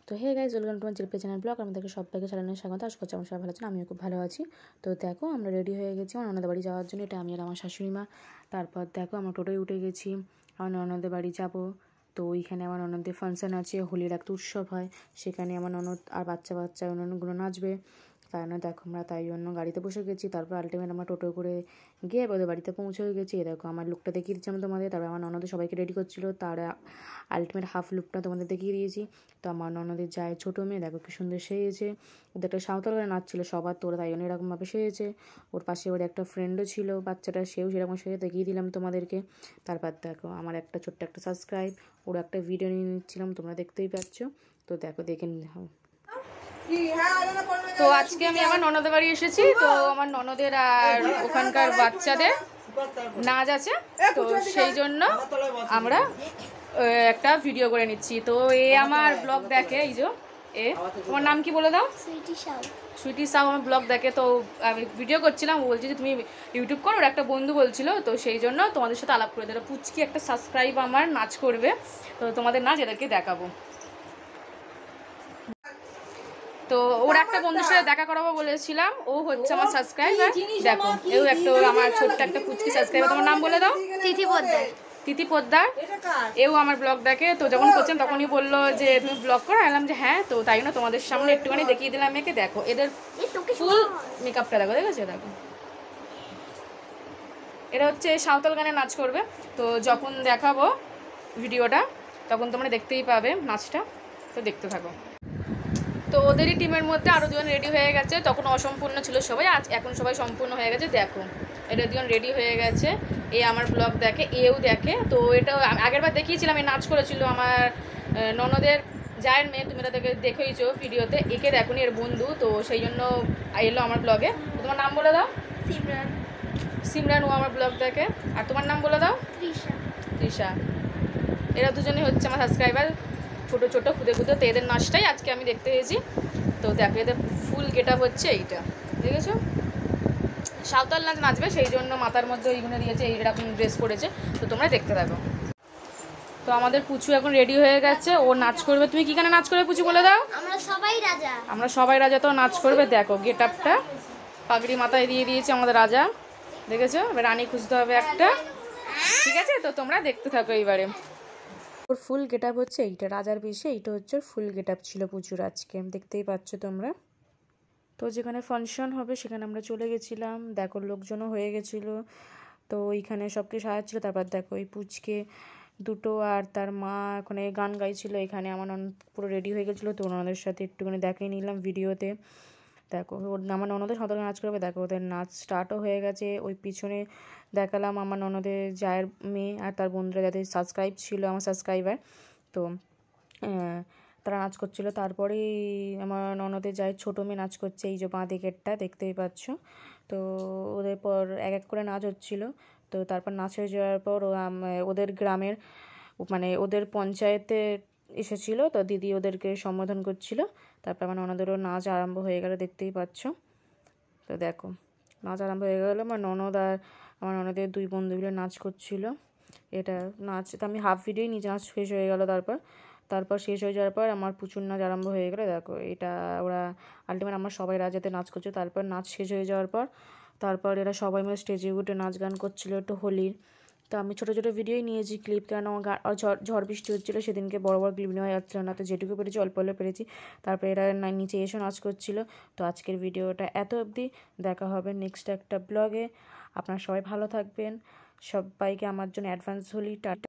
তো hey guys, welcome to my Jilpi channel blog. আমাদেরকে সবাইকে চ্যানেলে স্বাগত। আশা করছি আমরা সবাই ভালো আছেন, আমিও খুব ভালো আছি। তো দেখো আমরা রেডি হয়ে গেছি আমার ননদের বাড়ি যাওয়ার জন্য। এটা আমি আর আমার শাশুড়ি মা। তারপর দেখো আমরা টোটোয় উঠে গেছি, আমার ননদের বাড়ি যাব। তো ওইখানে আমার ননদের ফাংশান আছে, হোলির একটা উৎসব হয়, সেখানে আমার ননদ আর বাচ্চা অন্যান্যগুলো নাচবে। তাই না দেখো আমরা তাই জন্য গাড়িতে বসে গেছি। তারপর আলটিমেট আমরা টোটো করে গিয়ে ওদের বাড়িতে পৌঁছে গেছি। দেখো আমার লুকটা দেখিয়ে দিচ্ছি আমি তোমাদের। তারপর আমার ননদের সবাইকে রেডি করছিল, তার আলটিমেট হাফ লুকটা তোমাদের দেখিয়ে দিয়েছি। তো আমার ননদের যায় ছোটো মেয়ে, দেখো কি সুন্দর সেজেছে। ওদের একটা সাঁওতাল গানে নাচছিল সবার, তো ওরা তাই জন্য এরকমভাবে সেজেছে। ওর পাশে ওর একটা ফ্রেন্ডও ছিল বাচ্চাটা, সেও সেরকম সেজে দেখিয়ে দিলাম তোমাদেরকে। তারপর দেখো আমার একটা ছোট্ট একটা সাবস্ক্রাইব, ওর একটা ভিডিও নিয়ে নিচ্ছিলাম, তোমরা দেখতেই পাচ্ছ। তো দেখো দেখে নাও। তো আজকে আমি আমার ননদের বাড়ি এসেছি। তো আমার ননদের আর ওখানকার বাচ্চাদের নাচ আছে, তো সেই জন্য আমরা একটা ভিডিও করে নিচ্ছি। তো এ আমার ব্লগ দেখে, এই যে তোমার নাম কি বলে দাও? সুইটি সাউ আমার ব্লগ দেখে। তো আমি ভিডিও করছিলাম, ও বলছি যে তুমি ইউটিউব করো, ওর একটা বন্ধু বলছিল, তো সেই জন্য তোমাদের সাথে আলাপ করে দিল। পুচকি একটা সাবস্ক্রাইব আমার নাচ করবে, তো তোমাদের নাচ এদেরকে দেখাবো। তো ওর একটা বন্ধুর সাথে দেখা করাবো বলেছিলাম, ও হচ্ছে আমার সাবস্ক্রাইবার। দেখো এও একটা আমার ছোট্ট একটা পুচকি সাবস্ক্রাইবার। তোমার নাম বলে দাও? তিথি পোদ্দার। এও আমার ব্লগ দেখে। তো যখন করছেন তখনই বললো যে তুমি ব্লগ করো, এলাম যে হ্যাঁ। তো তাই জন্য তোমাদের সামনে একটুখানি দেখিয়ে দিলাম মেয়েকে। দেখো এদের ফুল মেকআপটা দেখো, দেখেছো? দেখো এটা হচ্ছে সাঁওতাল গানে নাচ করবে। তো যখন দেখাবো ভিডিওটা তখন তোমরা দেখতেই পাবে নাচটা, তো দেখতে থাকো। তো ওদেরই টিমের মধ্যে আরও দুজন রেডি হয়ে গেছে, তখন অসম্পূর্ণ ছিল সবাই, আজ এখন সবাই সম্পূর্ণ হয়ে গেছে। দেখো এটা দুজন রেডি হয়ে গেছে, এ আমার ব্লগ দেখে, এও দেখে। তো এটা আগেরবার দেখিয়েছিলাম, এ নাচ করেছিল আমার ননদের জায়ের মেয়ে, তুমি এটা দেখেইছো ভিডিওতে। একে দেখোনি, এর বন্ধু, তো সেই জন্য এলো আমার ব্লগে। তোমার নাম বলে দাও? সিমরান, ও আমার ব্লগ দেখে। আর তোমার নাম বলে দাও? তৃষা। এরা দুজনেই হচ্ছে আমার সাবস্ক্রাইবার, ছোটো ছোটো খুদে খুদে। তো এদের নাচটাই আজকে আমি দেখতে এসেছি। তো দেখো এদের ফুল গেট আপ হচ্ছে এইটা, দেখেছো? সাঁওতাল নাচ নাচবে, সেই জন্য মাথার মধ্যে এইগুলো দিয়েছে, এইরকম ড্রেস পরেছে। তো তোমরা দেখতে থাকো। তো আমাদের পুচু এখন রেডি হয়ে গেছে, ও নাচ করবে। তুমি কি গানে নাচ করবে পুচু বলে দাও? আমরা সবাই রাজা, তো নাচ করবে। দেখো গেট আপটা, পাগড়ি মাথায় দিয়ে দিয়েছে আমাদের রাজা, দেখেছো? এবার রানী খুঁজতে হবে একটা, ঠিক আছে? তো তোমরা দেখতে থাকো এইবারে। ওর ফুল গেট আপ হচ্ছে এইটা, রাজার বেশে এইটা হচ্ছে ওর ফুল গেট আপ ছিল পুজোর আজকে, দেখতেই পাচ্ছ তোমরা। তো যেখানে ফাংশন হবে সেখানে আমরা চলে গেছিলাম। দেখো লোকজনও হয়ে গেছিলো, তো ওইখানে সব কিছু সাজাচ্ছিলো। তারপর দেখো ওই পুচকে দুটো আর তার মা ওখানে গান গাইছিল। এখানে আমার পুরো রেডি হয়ে গেছিলো, তো ওনাদের সাথে একটুখানি দেখিয়ে নিলাম ভিডিওতে। দেখো আমার ননদের সাঁতার নাচ করবে। দেখো ওদের নাচ স্টার্টও হয়ে গেছে। ওই পিছনে দেখালাম আমার ননদের জায়ের মেয়ে আর তার বন্ধুরা, যাদের সাবস্ক্রাইব ছিল আমার সাবস্ক্রাইবার, তো তারা নাচ করছিলো। তারপরেই আমার ননদের জায়ের ছোটো মেয়ে নাচ করছে, এই যে বাঁ দিকেরটা দেখতেই পাচ্ছ। তো ওদের পর এক এক করে নাচ হচ্ছিলো। তো তারপর নাচ হয়ে যাওয়ার পর ওদের গ্রামের মানে ওদের পঞ্চায়েতে এসেছিলো, তো দিদি ওদেরকে সম্বোধন করছিল। তারপর আমার ননদেরও নাচ আরম্ভ হয়ে গেল, দেখতেই পাচ্ছ। তো দেখো নাচ আরম্ভ হয়ে গেলো, আমার ননদ আর আমার ননদের দুই বন্ধু মিলে নাচ করছিল। এটা নাচ তো আমি হাফ ভিডিওই নিজে নাচ শেষ হয়ে গেল। তারপর শেষ হয়ে যাওয়ার পর আমার প্রচুর নাচ আরম্ভ হয়ে গেলো। দেখো এটা ওরা আলটিমেট আমরা সবাই রাজাতে নাচ করছে। তারপর নাচ শেষ হয়ে যাওয়ার পর তারপর এরা সবাই মিলে স্টেজে উঠে নাচ গান করছিলো একটু হোলির। তো আমি ছোটো ছোটো ভিডিওই নিয়েছি ক্লিপ, কেন ঝড় বৃষ্টি হচ্ছিলো সেদিনকে, বড় বড় ক্লিপ নেওয়া যাচ্ছিলো না। তো যেটুকু পেরেছি অল্প অল্প পেরেছি। তারপরে এরা নিচে এসে নাচ করছিলো। তো আজকের ভিডিওটা এত অবধি, দেখা হবে নেক্সট একটা ব্লগে। আপনারা সবাই ভালো থাকবেন, সবাইকে আমার জন্য অ্যাডভান্স হোলি টাটা।